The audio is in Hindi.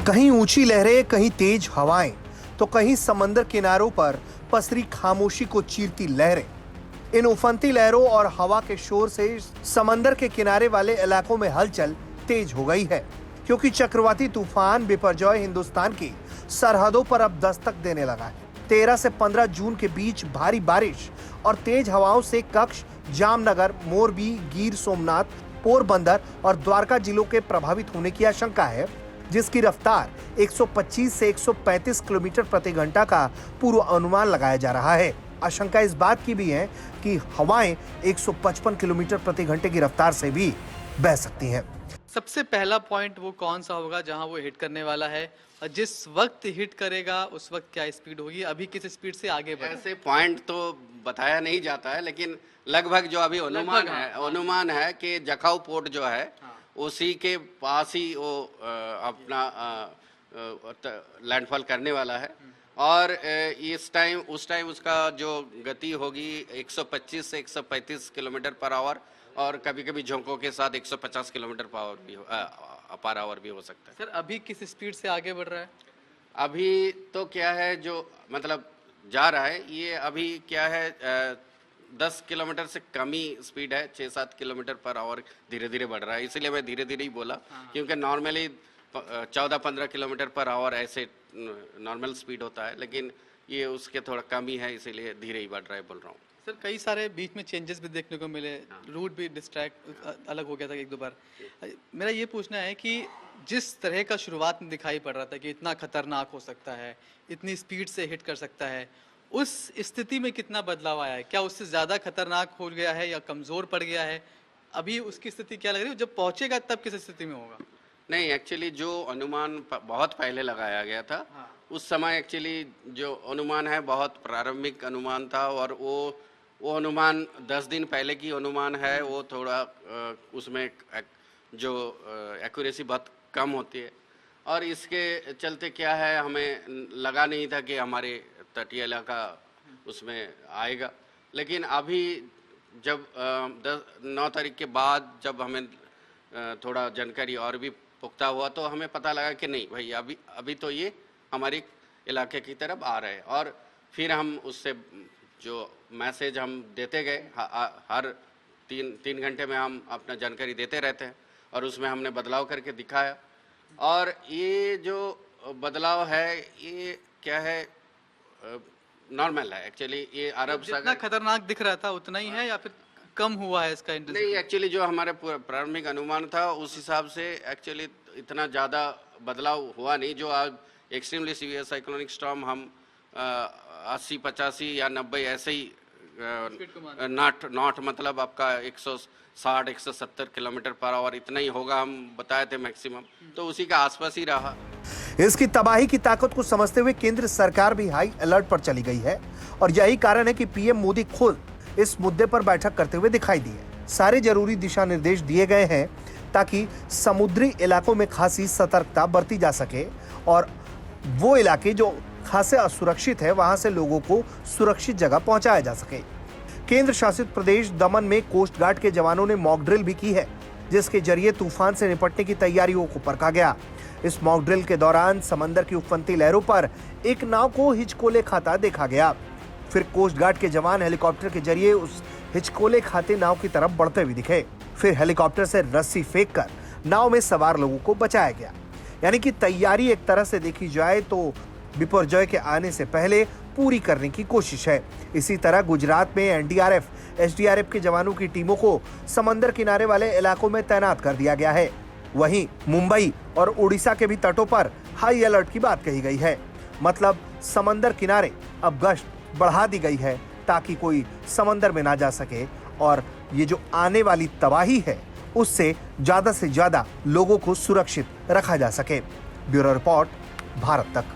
कहीं ऊंची लहरें, कहीं तेज हवाएं, तो कहीं समंदर किनारों पर पसरी खामोशी को चीरती लहरें। इन उफनती लहरों और हवा के शोर से समंदर के किनारे वाले इलाकों में हलचल तेज हो गई है, क्योंकि चक्रवाती तूफान बिपरजॉय हिंदुस्तान की सरहदों पर अब दस्तक देने लगा है। 13 से 15 जून के बीच भारी बारिश और तेज हवाओं से कच्छ, जामनगर, मोरबी, गिर सोमनाथ, पोरबंदर और द्वारका जिलों के प्रभावित होने की आशंका है, जिसकी रफ्तार 125 से 135 किलोमीटर प्रति घंटा का पूर्व अनुमान लगाया जा रहा है। आशंका इस बात की भी है कि हवाएं 155 किलोमीटर प्रति घंटे की रफ्तार से भी बह सकती हैं। सबसे पहला पॉइंट वो कौन सा होगा जहां वो हिट करने वाला है, और जिस वक्त हिट करेगा उस वक्त क्या स्पीड होगी, अभी किस स्पीड से आगे बढ़े? ऐसे पॉइंट तो बताया नहीं जाता है, लेकिन लगभग जो अभी अनुमान है कि जखाऊ पोर्ट जो है उसी के पास ही वो अपना लैंडफॉल करने वाला है। और उस टाइम उसका जो गति होगी 125 से 135 किलोमीटर पर आवर, और कभी कभी झोंकों के साथ 150 किलोमीटर पर आवर भी हो सकता है। सर अभी किस स्पीड से आगे बढ़ रहा है? अभी तो क्या है, जो मतलब जा रहा है, ये अभी क्या है 10 किलोमीटर से कम ही स्पीड है, 6-7 किलोमीटर पर आवर धीरे धीरे बढ़ रहा है। इसीलिए मैं धीरे धीरे ही बोला, क्योंकि नॉर्मली 14-15 किलोमीटर पर आवर ऐसे नॉर्मल स्पीड होता है, लेकिन ये उसके थोड़ा कम ही है, इसीलिए धीरे ही बढ़ रहा है बोल रहा हूँ। सर कई सारे बीच में चेंजेस भी देखने को मिले, रूट भी डिस्ट्रैक्ट अलग हो गया था एक दो बार। मेरा ये पूछना है कि जिस तरह का शुरुआत में दिखाई पड़ रहा था कि इतना खतरनाक हो सकता है, इतनी स्पीड से हिट कर सकता है, उस स्थिति में कितना बदलाव आया है? क्या उससे ज़्यादा खतरनाक हो गया है या कमज़ोर पड़ गया है? अभी उसकी स्थिति क्या लग रही है? जब पहुंचेगा तब किस स्थिति में होगा? नहीं, एक्चुअली जो अनुमान बहुत पहले लगाया गया था, उस समय एक्चुअली जो अनुमान है बहुत प्रारंभिक अनुमान था, और वो अनुमान 10 दिन पहले की अनुमान है, वो थोड़ा उसमें जो एक्यूरेसी बहुत कम होती है, और इसके चलते क्या है, हमें लगा नहीं था कि हमारे तटीय इलाका उसमें आएगा। लेकिन अभी जब 9 तारीख के बाद जब हमें थोड़ा जानकारी और भी पुख्ता हुआ, तो हमें पता लगा कि नहीं भाई, अभी तो ये हमारे इलाके की तरफ आ रहे हैं। और फिर हम उससे जो मैसेज हम देते गए, हर 3 घंटे में हम अपना जानकारी देते रहते हैं, और उसमें हमने बदलाव करके दिखाया। और ये जो बदलाव है, ये क्या है, नॉर्मल है एक्चुअली। ये अरब सागर जितना खतरनाक दिख रहा था उतना ही है या फिर कम हुआ है इसका इंटेंसिटी? नहीं, एक्चुअली जो हमारे प्रारंभिक अनुमान था उस हिसाब से एक्चुअली इतना ज़्यादा बदलाव हुआ नहीं। जो आज एक्सट्रीमली सीवियर साइक्लोनिक स्टॉर्म हम 80, 85 या 90 ऐसे ही नॉट मतलब आपका 160, 170 किलोमीटर पर आवर इतना ही होगा, हम बताए थे मैक्सिमम, तो उसी का आसपास ही रहा। इसकी तबाही की ताकत को समझते हुए केंद्र सरकार भी हाई अलर्ट पर चली गई है, और यही कारण है कि पीएम मोदी खुद इस मुद्दे पर बैठक करते हुए दिखाई दिए। सारे जरूरी दिशा निर्देश दिए गए हैं ताकि समुद्री इलाकों में खासी सतर्कता बरती जा सके, और वो इलाके जो खासे असुरक्षित है वहां से लोगों को सुरक्षित जगह पहुंचाया जा सके। केंद्र शासित प्रदेश दमन में कोस्ट गार्ड के जवानों ने मॉक ड्रिल भी की है, जिसके जरिए तूफान से निपटने की तैयारियों को परखा गया। इस मॉक ड्रिल के दौरान समंदर की उफनती लहरों पर एक नाव को हिचकोले खाता देखा गया। फिर कोस्ट गार्ड के जवान हेलीकॉप्टर के जरिए उस हिचकोले खाते नाव की तरफ बढ़ते हुए दिखे। फिर हेलीकॉप्टर से रस्सी फेंककर नाव में सवार लोगों को बचाया गया। यानी कि तैयारी एक तरह से देखी जाए तो बिपरजॉय के आने से पहले पूरी करने की कोशिश है। इसी तरह गुजरात में एनडीआरएफ, एसडीआरएफ के जवानों की टीमों को समंदर किनारे वाले इलाकों में तैनात कर दिया गया है। वहीं मुंबई और उड़ीसा के भी तटों पर हाई अलर्ट की बात कही गई है। मतलब समंदर किनारे अब गश्त बढ़ा दी गई है ताकि कोई समंदर में ना जा सके, और ये जो आने वाली तबाही है उससे ज्यादा से ज्यादा लोगों को सुरक्षित रखा जा सके। ब्यूरो रिपोर्ट, भारत तक।